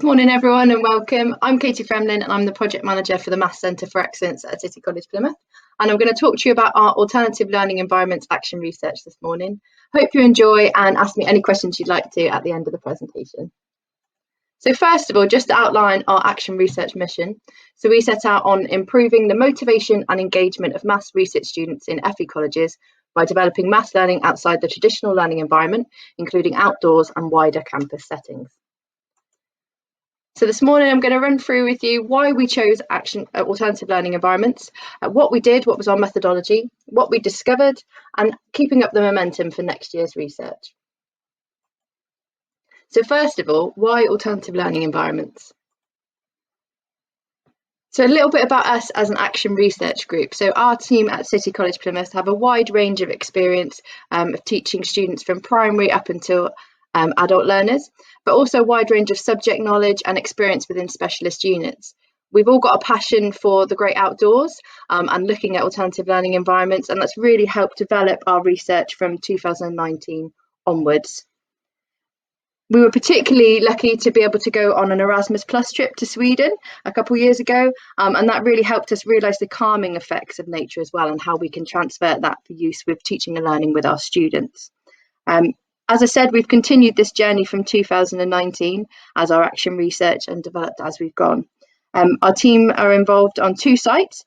Morning everyone and welcome. I'm Katie Fremlin and I'm the Project Manager for the Maths Centre for Excellence at City College Plymouth, and I'm going to talk to you about our Alternative Learning Environments Action Research this morning. Hope you enjoy and ask me any questions you'd like to at the end of the presentation. So first of all, just to outline our Action Research mission. So we set out on improving the motivation and engagement of maths research students in FE colleges by developing maths learning outside the traditional learning environment, including outdoors and wider campus settings. So this morning I'm going to run through with you why we chose alternative learning environments, what we did, what was our methodology, what we discovered, and keeping up the momentum for next year's research. So first of all, why alternative learning environments? So a little bit about us as an action research group. So our team at City College Plymouth have a wide range of experience of teaching students from primary up until adult learners, but also a wide range of subject knowledge and experience within specialist units. We've all got a passion for the great outdoors and looking at alternative learning environments, and that's really helped develop our research from 2019 onwards. We were particularly lucky to be able to go on an Erasmus Plus trip to Sweden a couple of years ago, and that really helped us realise the calming effects of nature as well and how we can transfer that for use with teaching and learning with our students. As I said, we've continued this journey from 2019 as our action research and developed as we've gone. Our team are involved on two sites.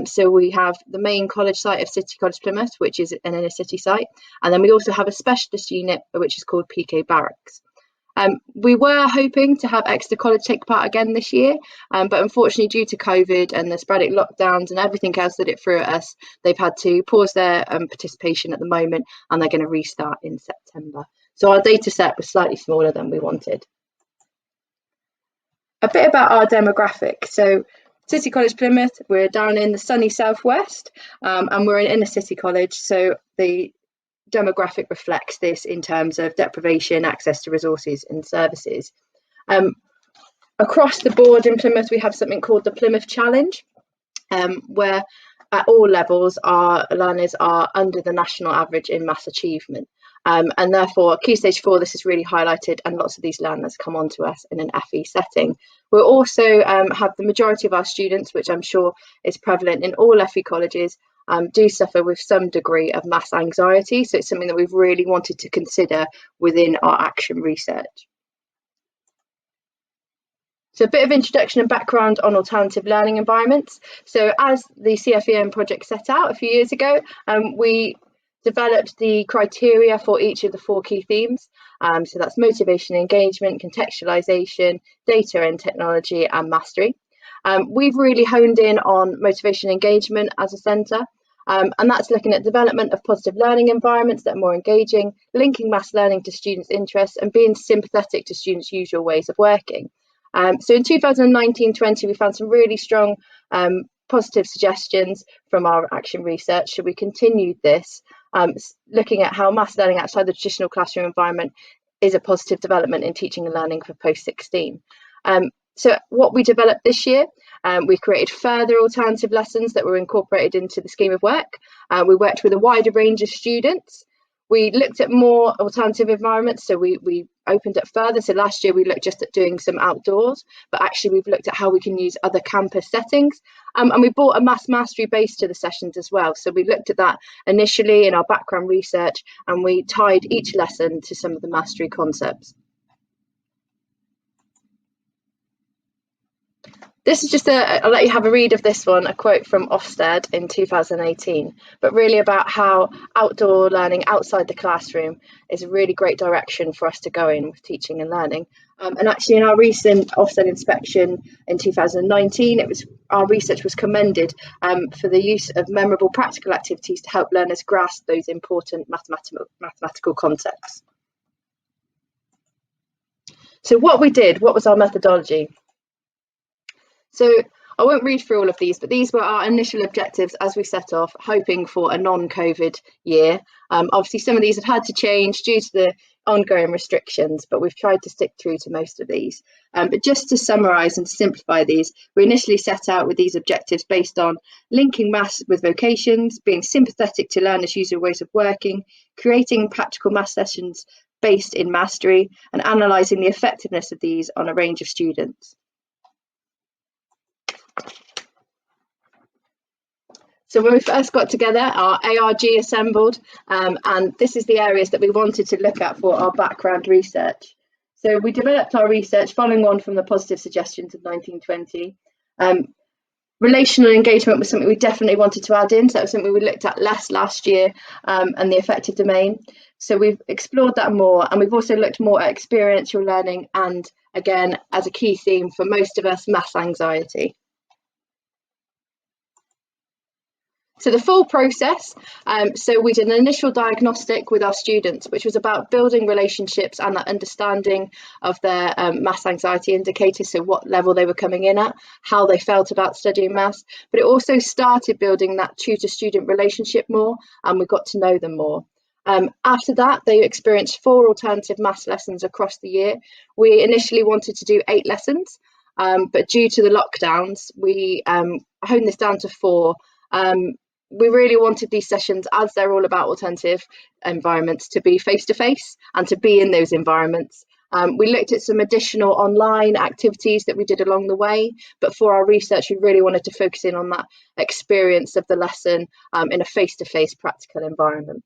So we have the main college site of City College Plymouth, which is an inner city site. And then we also have a specialist unit, which is called PK Barracks. We were hoping to have Exeter College take part again this year, but unfortunately due to COVID and the sporadic lockdowns and everything else that it threw at us, they've had to pause their participation at the moment, and they're going to restart in September. So our data set was slightly smaller than we wanted. A bit about our demographic. So City College Plymouth, we're down in the sunny southwest, and we're an inner city college, so the demographic reflects this in terms of deprivation, access to resources and services. Across the board in Plymouth, we have something called the Plymouth Challenge, where at all levels our learners are under the national average in maths achievement. And therefore, Key Stage 4, this is really highlighted, and lots of these learners come on to us in an FE setting. We also have the majority of our students, which I'm sure is prevalent in all FE colleges, do suffer with some degree of maths anxiety. So it's something that we've really wanted to consider within our action research. So a bit of introduction and background on alternative learning environments. So as the CFEM project set out a few years ago, we developed the criteria for each of the 4 key themes. So that's motivation, engagement, contextualisation, data and technology, and mastery. We've really honed in on motivation and engagement as a centre. And that's looking at development of positive learning environments that are more engaging, linking maths learning to students' interests, and being sympathetic to students' usual ways of working. So in 2019-20, we found some really strong positive suggestions from our action research. So we continued this, looking at how maths learning outside the traditional classroom environment is a positive development in teaching and learning for post-16. So what we developed this year, we created further alternative lessons that were incorporated into the scheme of work. We worked with a wider range of students. We looked at more alternative environments, so we opened up further. So last year we looked just at doing some outdoors, but actually we've looked at how we can use other campus settings. And we brought a maths mastery base to the sessions as well. So we looked at that initially in our background research, and we tied each lesson to some of the mastery concepts. This is just I'll let you have a read of this one, a quote from Ofsted in 2018, but really about how outdoor learning outside the classroom is a really great direction for us to go in with teaching and learning. And actually in our recent Ofsted inspection in 2019, our research was commended for the use of memorable practical activities to help learners grasp those important mathematical concepts. So what we did, what was our methodology? So I won't read through all of these, but these were our initial objectives as we set off, hoping for a non-COVID year. Obviously, some of these have had to change due to the ongoing restrictions, but we've tried to stick through to most of these. But just to summarise and simplify these, we initially set out with these objectives based on linking maths with vocations, being sympathetic to learners' usual ways of working, creating practical maths sessions based in mastery, and analysing the effectiveness of these on a range of students. So when we first got together, our ARG assembled, and this is the areas that we wanted to look at for our background research. So we developed our research following on from the positive suggestions of 1920. Relational engagement was something we definitely wanted to add in, so that was something we looked at less last year, and the affective domain. So we've explored that more, and we've also looked more at experiential learning and, again, as a key theme for most of us, maths anxiety. So the full process, so we did an initial diagnostic with our students, which was about building relationships and that understanding of their maths anxiety indicators, so what level they were coming in at, how they felt about studying maths, but it also started building that tutor-student relationship more, and we got to know them more. After that, they experienced 4 alternative maths lessons across the year. We initially wanted to do 8 lessons, but due to the lockdowns, we honed this down to 4. We really wanted these sessions, as they're all about alternative environments, to be face-to-face and to be in those environments. We looked at some additional online activities that we did along the way, but for our research, we really wanted to focus in on that experience of the lesson in a face-to-face practical environment.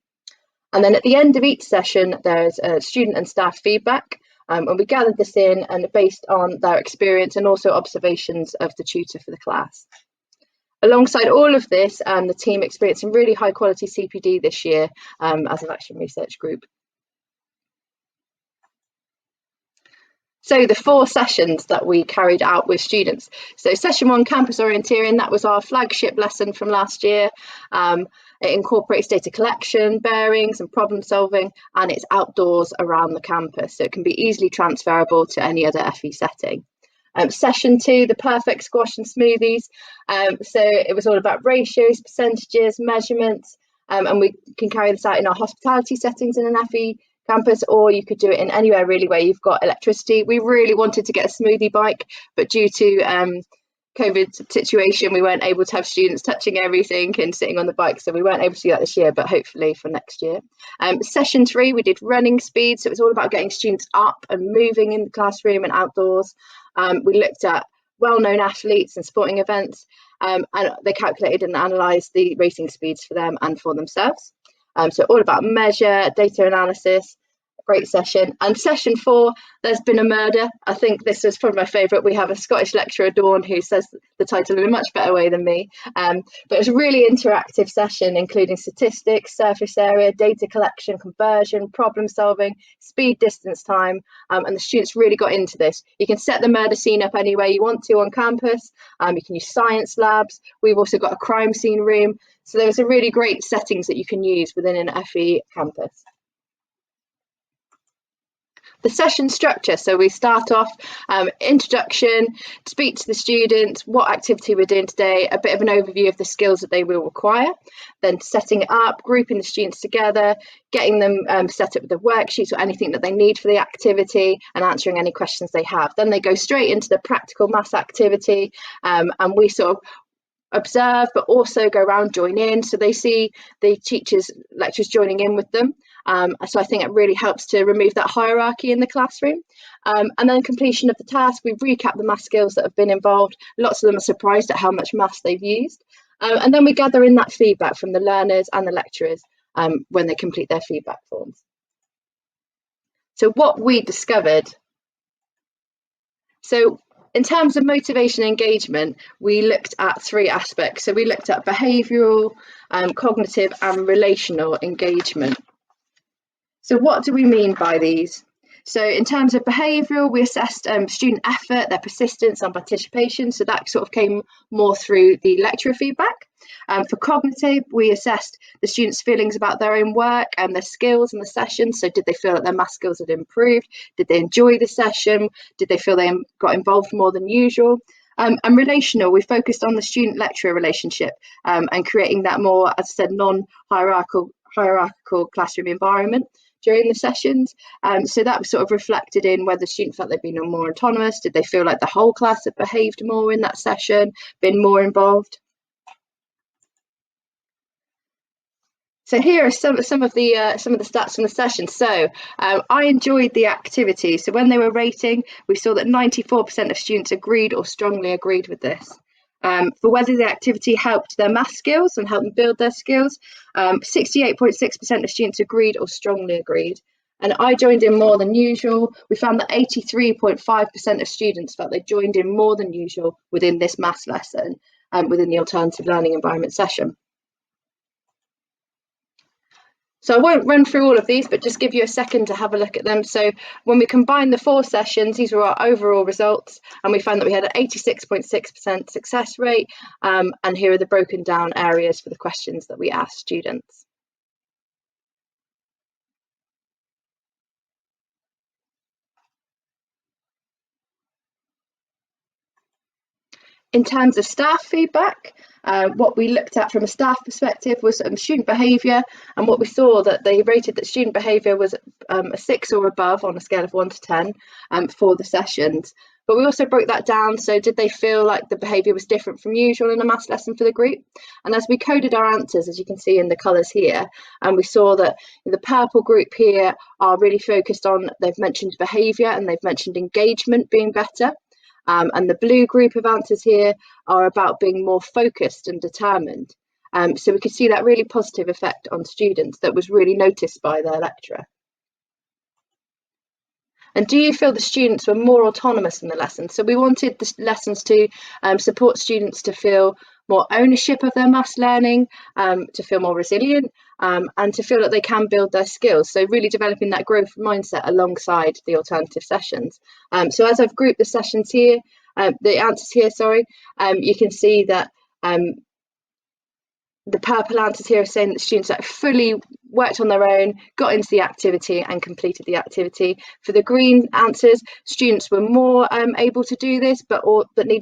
And then at the end of each session, there's student and staff feedback, and we gathered this in and based on their experience and also observations of the tutor for the class. Alongside all of this, the team experienced some really high quality CPD this year as an action research group. So the 4 sessions that we carried out with students. So session 1, campus orienteering, that was our flagship lesson from last year. It incorporates data collection, bearings and problem solving, and it's outdoors around the campus, so it can be easily transferable to any other FE setting. Session 2, the perfect squash and smoothies. So it was all about ratios, percentages, measurements, and we can carry this out in our hospitality settings in an FE campus, or you could do it in anywhere really where you've got electricity. We really wanted to get a smoothie bike, but due to COVID situation, we weren't able to have students touching everything and sitting on the bike, so we weren't able to do that this year, but hopefully for next year. Session 3, we did running speed, so it was all about getting students up and moving in the classroom and outdoors. We looked at well-known athletes and sporting events, and they calculated and analysed the racing speeds for them and for themselves. So all about measure, data analysis, great session. And session 4, there's been a murder. I think this was probably my favourite. We have a Scottish lecturer, Dawn, who says the title in a much better way than me. But it was a really interactive session, including statistics, surface area, data collection, conversion, problem solving, speed, distance, time. And the students really got into this. You can set the murder scene up anywhere you want to on campus. You can use science labs. We've also got a crime scene room. So there's a really great settings that you can use within an FE campus. The session structure, so we start off introduction, speak to the students, what activity we're doing today, a bit of an overview of the skills that they will require, then setting it up, grouping the students together, getting them set up with the worksheets or anything that they need for the activity, and answering any questions they have. Then they go straight into the practical maths activity, and we sort of observe but also go around, join in, so they see the lecturers joining in with them. So I think it really helps to remove that hierarchy in the classroom. And then completion of the task, we recap the math skills that have been involved. Lots of them are surprised at how much maths they've used. And then we gather in that feedback from the learners and the lecturers when they complete their feedback forms. So what we discovered. So in terms of motivation and engagement, we looked at 3 aspects. So we looked at behavioural, cognitive and relational engagement. So what do we mean by these? So in terms of behavioural, we assessed student effort, their persistence and participation. So that sort of came more through the lecturer feedback. For cognitive, we assessed the students' feelings about their own work and their skills in the session. So did they feel that their math skills had improved? Did they enjoy the session? Did they feel they got involved more than usual? And relational, we focused on the student-lecturer relationship and creating that more, as I said, non-hierarchical classroom environment during the sessions. So that was sort of reflected in whether students felt they'd been more autonomous. Did they feel like the whole class had behaved more in that session, been more involved? So here are some of the stats from the session. So I enjoyed the activity. So when they were rating, we saw that 94% of students agreed or strongly agreed with this. For whether the activity helped their math skills and helped them build their skills, 68.6% of students agreed or strongly agreed. And I joined in more than usual. We found that 83.5% of students felt they joined in more than usual within this maths lesson within the alternative learning environment session. So I won't run through all of these, but just give you a second to have a look at them. So when we combine the 4 sessions, these were our overall results, and we found that we had an 86.6% success rate. And here are the broken down areas for the questions that we asked students. In terms of staff feedback, what we looked at from a staff perspective was student behaviour, and what we saw that they rated that student behaviour was a 6 or above on a scale of 1 to 10 for the sessions. But we also broke that down, so did they feel like the behaviour was different from usual in a maths lesson for the group? And as we coded our answers, as you can see in the colours here, and we saw that the purple group here are really focused on, they've mentioned behaviour and they've mentioned engagement being better. And the blue group of answers here are about being more focused and determined. So we could see that really positive effect on students that was really noticed by their lecturer. And do you feel the students were more autonomous in the lesson? So we wanted the lessons to support students to feel more ownership of their maths learning, to feel more resilient, and to feel that they can build their skills. So really developing that growth mindset alongside the alternative sessions. So as I've grouped the sessions here, the answers here, sorry, you can see that the purple answers here are saying that students that fully worked on their own, got into the activity and completed the activity. For the green answers, students were more able to do this, but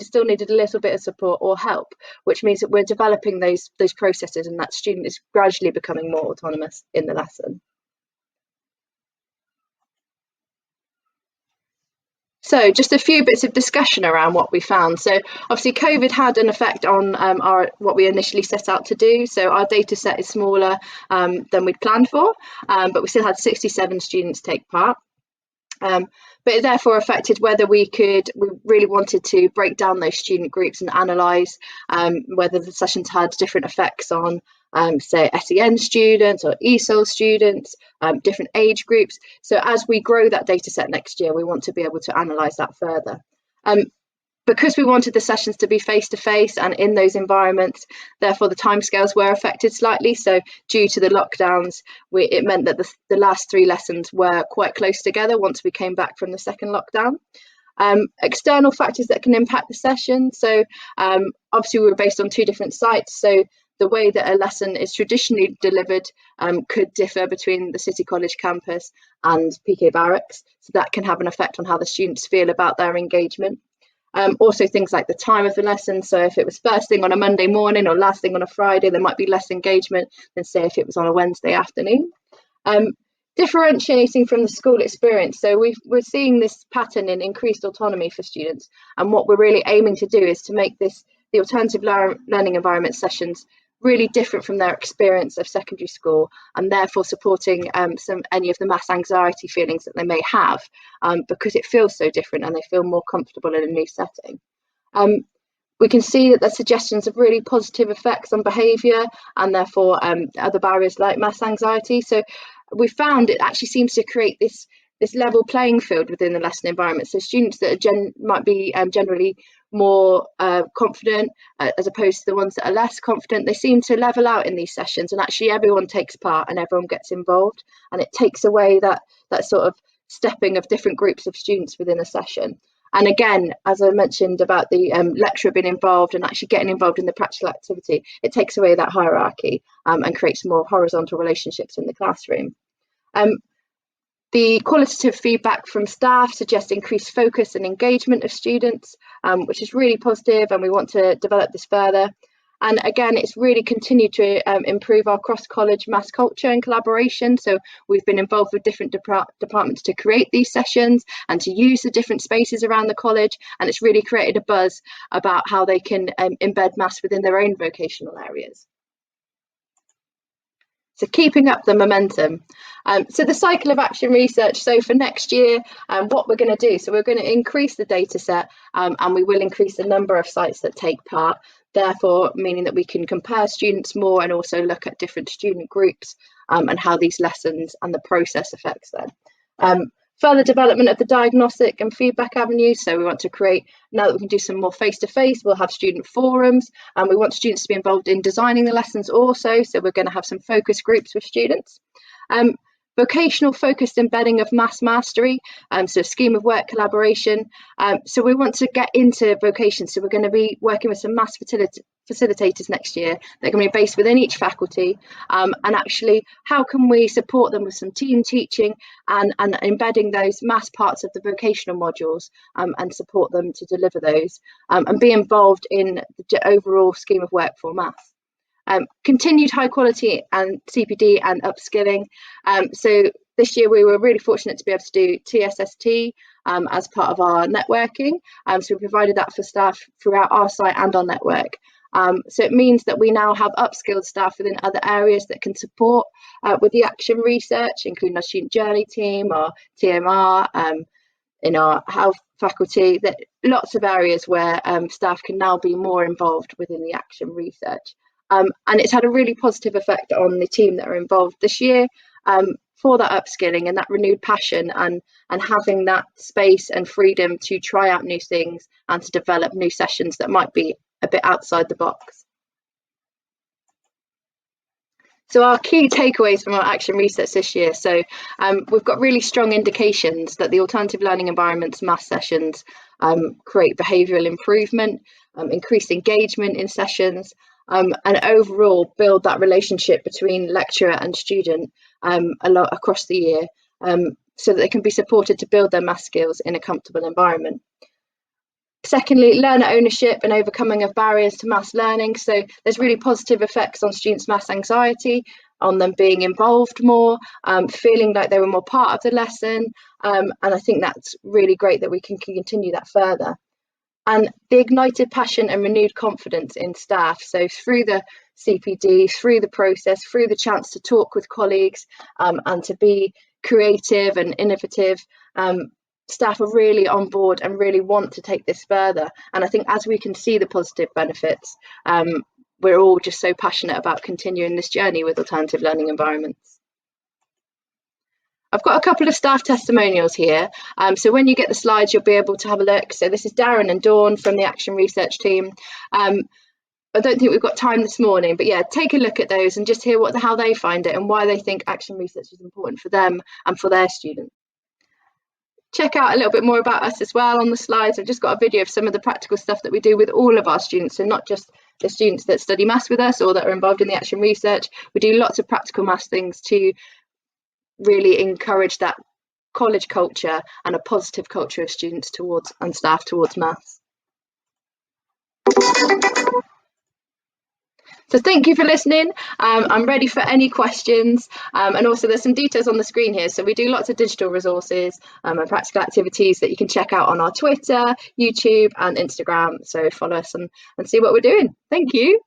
still needed a little bit of support or help, which means that we're developing those processes, and that student is gradually becoming more autonomous in the lesson. So just a few bits of discussion around what we found. So obviously COVID had an effect on what we initially set out to do. So our data set is smaller than we'd planned for, but we still had 67 students take part. But it therefore affected whether we really wanted to break down those student groups and analyse whether the sessions had different effects on say SEN students or ESOL students, different age groups. So as we grow that data set next year, we want to be able to analyse that further. Because we wanted the sessions to be face-to-face and in those environments, therefore the timescales were affected slightly. So due to the lockdowns, it meant that the last 3 lessons were quite close together once we came back from the second lockdown. External factors that can impact the session. So obviously we were based on 2 different sites. So the way that a lesson is traditionally delivered could differ between the City College campus and PK Barracks. So that can have an effect on how the students feel about their engagement. Also things like the time of the lesson. So if it was first thing on a Monday morning or last thing on a Friday, there might be less engagement than say if it was on a Wednesday afternoon. Differentiating from the school experience. So we're seeing this pattern in increased autonomy for students. And what we're really aiming to do is to make the alternative learning environment sessions really different from their experience of secondary school, and therefore supporting any of the maths anxiety feelings that they may have, because it feels so different and they feel more comfortable in a new setting. We can see that there's suggestions of really positive effects on behaviour and therefore other barriers like maths anxiety. So we found it actually seems to create this level playing field within the lesson environment. So students that might be generally more confident as opposed to the ones that are less confident, they seem to level out in these sessions, and actually everyone takes part and everyone gets involved, and it takes away that sort of stepping of different groups of students within a session. And again, as I mentioned about the lecturer being involved and actually getting involved in the practical activity, it takes away that hierarchy and creates more horizontal relationships in the classroom. The qualitative feedback from staff suggests increased focus and engagement of students, which is really positive, and we want to develop this further. And again, it's really continued to improve our cross-college maths culture and collaboration. So we've been involved with different departments to create these sessions and to use the different spaces around the college. And it's really created a buzz about how they can embed maths within their own vocational areas. So keeping up the momentum. So the cycle of action research, so for next year, what we're going to do, so we're going to increase the data set, and we will increase the number of sites that take part, therefore meaning that we can compare students more and also look at different student groups and how these lessons and the process affects them. Further development of the diagnostic and feedback avenues. So we want to create, now that we can do some more face-to-face, we'll have student forums, and we want students to be involved in designing the lessons also. So we're going to have some focus groups with students. Vocational focused embedding of maths mastery, so scheme of work collaboration. So we want to get into vocations. So we're going to be working with some maths facilitators next year. They're going to be based within each faculty, and actually how can we support them with some team teaching and embedding those maths parts of the vocational modules, and support them to deliver those, and be involved in the overall scheme of work for maths. Continued high quality and CPD and upskilling. So this year we were really fortunate to be able to do TSST as part of our networking. So we provided that for staff throughout our site and our network. So it means that we now have upskilled staff within other areas that can support with the action research, including our student journey team, our TMR, in our health faculty, that lots of areas where staff can now be more involved within the action research. And it's had a really positive effect on the team that are involved this year, for that upskilling and that renewed passion and having that space and freedom to try out new things and to develop new sessions that might be a bit outside the box. So our key takeaways from our action research this year. So we've got really strong indications that the alternative learning environments maths sessions create behavioural improvement, increased engagement in sessions, and overall build that relationship between lecturer and student a lot across the year, so that they can be supported to build their maths skills in a comfortable environment. Secondly, learner ownership and overcoming of barriers to maths learning. So there's really positive effects on students' maths anxiety, on them being involved more, feeling like they were more part of the lesson. And I think that's really great that we can continue that further. And the ignited passion and renewed confidence in staff. So through the CPD, through the process, through the chance to talk with colleagues, and to be creative and innovative, staff are really on board and really want to take this further. And I think as we can see the positive benefits, we're all just so passionate about continuing this journey with alternative learning environments. I've got a couple of staff testimonials here. So when you get the slides, you'll be able to have a look. So this is Darren and Dawn from the Action Research team. I don't think we've got time this morning, but yeah, take a look at those and just hear how they find it and why they think action research is important for them and for their students. Check out a little bit more about us as well on the slides. I've just got a video of some of the practical stuff that we do with all of our students, so not just the students that study maths with us or that are involved in the action research. We do lots of practical maths things to really encourage that college culture and a positive culture of students towards and staff towards maths. So thank you for listening. I'm ready for any questions, and also there's some details on the screen here. So we do lots of digital resources and practical activities that you can check out on our Twitter, YouTube and Instagram. So follow us and see what we're doing. Thank you.